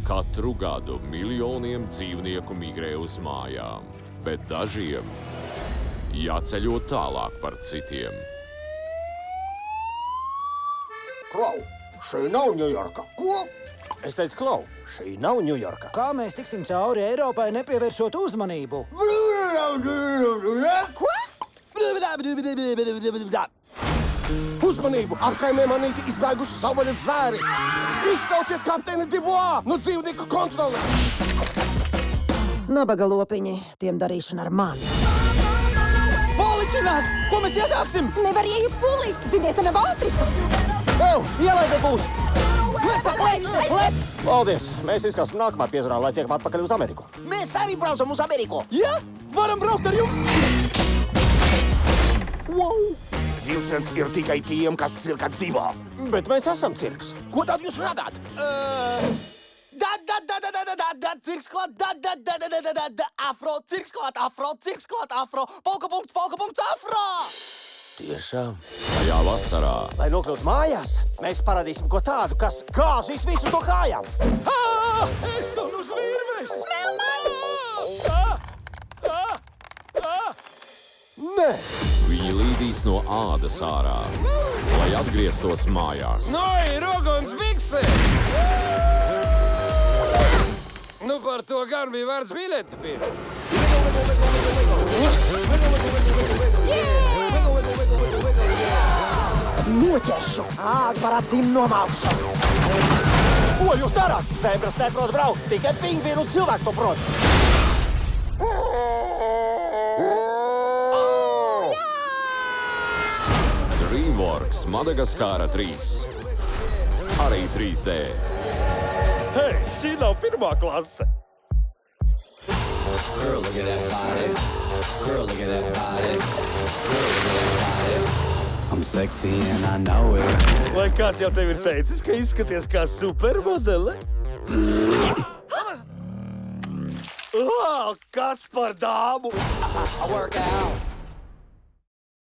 Katru gadu miljoniem dzīvnieku migrē uz mājām, bet dažiem jāceļo tālāk par citiem. Klau, šī nav Ņujorka. Ko? Es teicu, Klau, šī nav Ņujorka. Kā mēs tiksim cauri Eiropai, nepievēršot uzmanību? Ko? Uzmanību! Apkaimē manīti izbēguši savvaļas zvēri! Izsauciet kapteini Divoā no dzīvnieku kontroles! Nabaga lopiņi, tiem darīšana ar mani. Poličināt! Ko mēs iesāksim? Nevar iejukt pūlī! Ziniet, ka nav Āfrika! Tev, ielaide būs! Lec! Paldies! Mēs izkāpsim nākamā pieturā, lai tiekam atpakaļ uz Ameriku. Mēs arī braucam uz Ameriku. Ja? Varam braukt ar jums! Wow! Vilciens ir tikai tiem, kas cirka dzīvo. Bet mēs esam cirks. Ko tad jūs radāt? Cirks klāt, afro, cirks klāt, afro, polka punkts, afro! Tiešām. Šajā vasarā Lai nokļūtu mājās, mēs parādīsim ko tādu, kas gāzīs visus no kājām. Esam uz virves! Nē! viņi līdīs no ādas ārā, lai atgrieztos mājās. Noi, roguns bikse! Nu, par to gan bija vērts bileti pirkt. Noķeršu! Ādu par acīm nomaušu! Ko jūs darāt? Zebras neprot braukt, tikai pingvīnu un cilvēku to prot. DreamWorks Madagaskara 3. Arī 3D. Hei, šī nav pirmā klase. Girl, look at that body. Girl, look at that body. Girl, look at that body. I'm sexy and I know it. Vai kāds jau tev ir teicis, ka izskaties kā supermodele? Kas par dāmu? I work out.